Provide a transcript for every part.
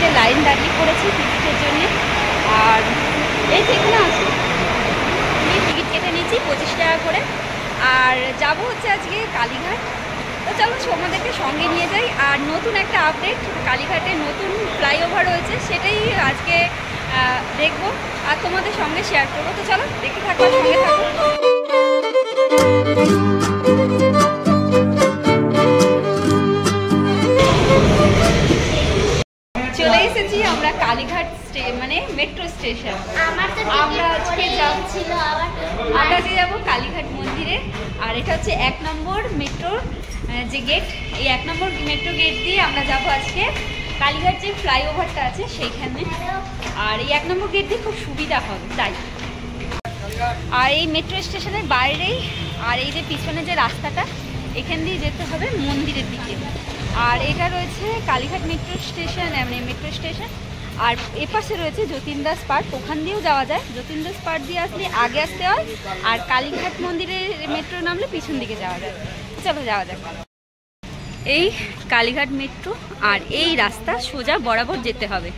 যে লাইন দাঁড়িয়ে পড়েছি টিকিটের জন্য। আর এই যে এখানে আছে, টিকিট কেটে নিয়েছি 25 টাকা করে। আর যাব হচ্ছে আজকে কালীঘাট। তো চলো তোমাদেরকে সঙ্গে নিয়ে যাই। আর নতুন একটা আপডেট, কালীঘাটে নতুন ফ্লাইওভার রয়েছে, সেটাই আজকে দেখবো আর তোমাদের সঙ্গে শেয়ার করবো। তো চলো দেখতে থাকো, সঙ্গে থাকো। চলে এসেছি আমরা কালীঘাট মানে মেট্রো স্টেশন। আমরা আজকে যাবো কালীঘাট মন্দিরে। আর এটা হচ্ছে 1 নম্বর মেট্রোর যে গেট, এই 1 নম্বর মেট্রো গেট দিয়ে আমরা যাবো আজকে কালীঘাট যে ফ্লাইওভারটা আছে সেইখানে। আর এই 1 নম্বর গেট দিয়ে খুব সুবিধা হবে তাই। আর এই মেট্রো স্টেশনের বাইরেই, আর এই যে পিছনে যে রাস্তাটা, এখান দিয়ে যেতে হবে মন্দিরের দিকে। আর এটা রয়েছে কালীঘাট মেট্রো স্টেশন, মানে মেট্রো স্টেশন। আর এপাশে রয়েছে যতীন দাস পার্ক, ওখান দিয়েও যাওয়া যায়। যতীন দাস পার্ক দিয়ে আসলে আগে আসতে হয়, আর কালীঘাট মন্দিরে মেট্রো নামলে পিছন দিকে যাওয়া যায়। চলো যাওয়া যাক। এই কালীঘাট মেট্রো, আর এই রাস্তা সোজা বরাবর যেতে হবে।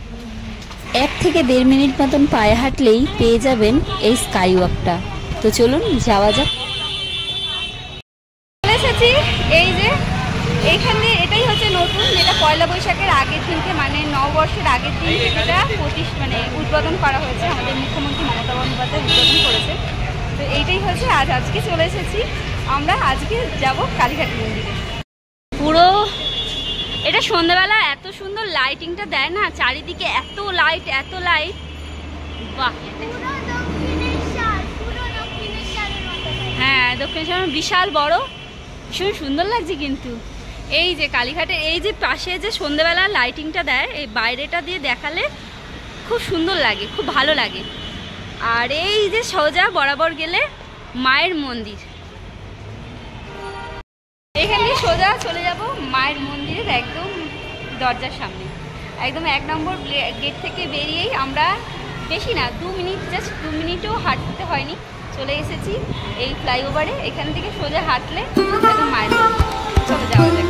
1 থেকে 1.5 মিনিট মতন পায়ে হাঁটলেই পেয়ে যাবেন এই স্কাই ওয়াকটা। তো চলুন যাওয়া যাক। চলে এসেছি এই যে এইখানে, এটাই হচ্ছে নতুন, যেটা পয়লা বৈশাখের আগের দিনকে, মানে নববর্ষের আগের দিন যেটা মানে উদ্বোধন করা হয়েছে। আমাদের মুখ্যমন্ত্রী মমতা বন্দ্যোপাধ্যায় উদ্বোধন করেছে। তো এইটাই হচ্ছে আজকে চলে এসেছি আমরা। আজকে যাব কালীঘাট মন্দিরে। পুরো এটা সন্ধ্যাবেলা এত সুন্দর লাইটিংটা দেয় না, চারিদিকে এত লাইট এত লাইট, বাহ। হ্যাঁ, দক্ষিণেশ্বর বিশাল বড়, ভীষণ সুন্দর লাগছে। কিন্তু এই যে কালীঘাটের এই যে পাশে যে সন্ধ্যাবেলা লাইটিংটা দেয়, এই বাইরেটা দিয়ে দেখালে খুব সুন্দর লাগে, খুব ভালো লাগে। আর এই যে সোজা বরাবর গেলে মায়ের মন্দির, এখান দিয়ে সোজা চলে যাব মায়ের মন্দিরের একদম দরজার সামনে। একদম 1 নম্বর গেট থেকে বেরিয়েই আমরা বেশি না 2 মিনিট, জাস্ট 2 মিনিটও হাঁটতে হয়নি, চলে এসেছি এই ফ্লাইওভারে। এখান থেকে সোজা হাঁটলে একদম মায়ের মন্দির। চলে যাওয়া যাক।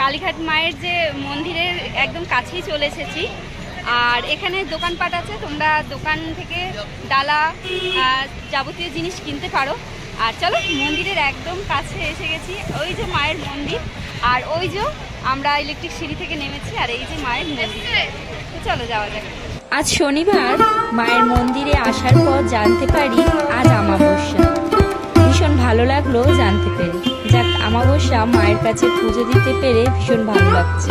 কালীঘাট মায়ের যে মন্দিরের একদম কাছেই চলে এসেছি। আর এখানে দোকানপাট আছে, তোমরা দোকান থেকে ডালা যাবতীয় জিনিস কিনতে পারো। আর চলো মন্দিরের একদম কাছে এসে গেছি। ওই যে মায়ের মন্দির, আর ওই যে আমরা ইলেকট্রিক সিঁড়ি থেকে নেমেছি, আর এই যে মায়ের মন্দির। তো চলো যাওয়া যাক। আজ শনিবার মায়ের মন্দিরে আসার পর জানতে পারি আজ অমাবস্যা। ভীষণ ভালো লাগলো জানতে পেরে। যাক, অমাবস্যা মায়ের কাছে পুজো দিতে পেরে ভীষণ ভালো লাগছে।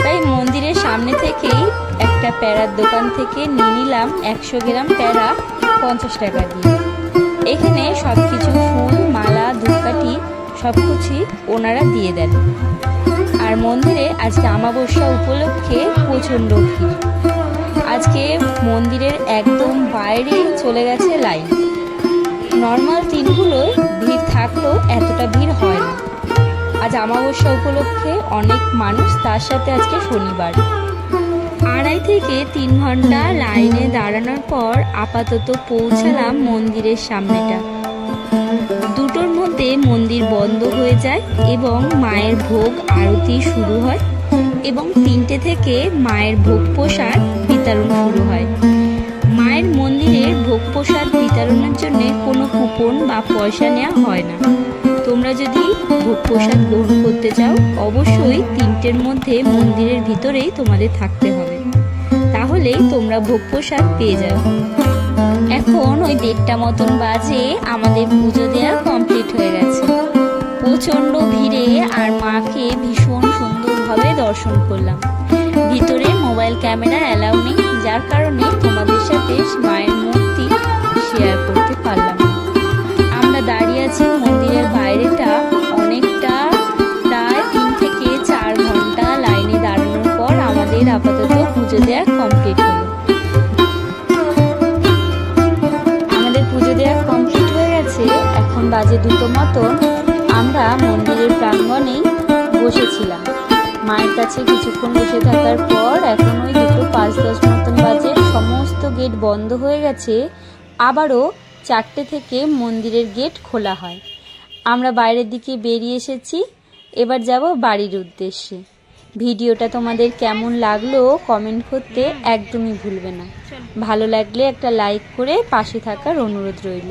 তাই মন্দিরের সামনে থেকেই একটা প্যারার দোকান থেকে নিয়ে নিলাম 100 গ্রাম প্যারা 50 টাকা দিয়ে। এখানে সব কিছু ফুল, মালা, ধূপকাঠি সব কিছুই ওনারা দিয়ে দেন। আর মন্দিরে আজকে অমাবস্যা উপলক্ষে প্রচণ্ড ভিড়। আজকে মন্দিরের একদম বাইরে চলে গেছে লাইন। নর্মাল দিনগুলোয় ভিড় থাকলেও এতটা ভিড় হয় না। আজ অমাবস্যা উপলক্ষে অনেক মানুষ, তার সাথে আজকে শনিবার। 2.5 থেকে 3 ঘন্টা লাইনে দাঁড়ানোর পর আপাতত পৌঁছালাম মন্দিরের সামনেটা। 2টোর মধ্যে মন্দির বন্ধ হয়ে যায় এবং মায়ের ভোগ আরতি শুরু হয়, এবং 3টে থেকে মায়ের ভোগ প্রসাদ বিতরণ শুরু হয়। মায়ের মন্দিরের ভোগ প্রসাদ বিতরণের জন্য কোনো কুপন বা পয়সা নেওয়া হয় না। তোমরা যদি ভোগ প্রসাদ গ্রহণ করতে চাও, অবশ্যই 3টের মধ্যে মন্দিরের ভিতরেই তোমাদের থাকতে হবে, তাহলেই তোমরা ভোগ প্রসাদ পেয়ে যাবে। এখন ওই 1:30টা মতন বাজে, আমাদের পুজো দেওয়া কমপ্লিট হয়ে গেছে। প্রচণ্ড ভিড়ে আর মাকে ভীষণ সুন্দরভাবে দর্শন করলাম। ভিতরে মোবাইল ক্যামেরা অ্যালাউ নেই, যার কারণে তোমাদের সাথে মায়ের মূর্তি শেয়ার করতে পারলাম। আমরা দাঁড়িয়ে আছি মন্দিরের বাইরেটা অনেকটা, প্রায় 3 থেকে 4 ঘন্টা লাইনে দাঁড়ানোর পর মতন আমরা মন্দিরের প্রাঙ্গণেই বসেছিলাম। মায়ের কাছে কিছুক্ষণ বসে থাকার পর এখন ওই 2:05-10 মতন বাজে, সমস্ত গেট বন্ধ হয়ে গেছে। আবারও 4টে থেকে মন্দিরের গেট খোলা হয়। আমরা বাইরের দিকে বেরিয়ে এসেছি, এবার যাব বাড়ির উদ্দেশ্যে। ভিডিওটা তোমাদের কেমন লাগলো কমেন্ট করতে একদমই ভুলবে না। ভালো লাগলে একটা লাইক করে পাশে থাকার অনুরোধ রইল।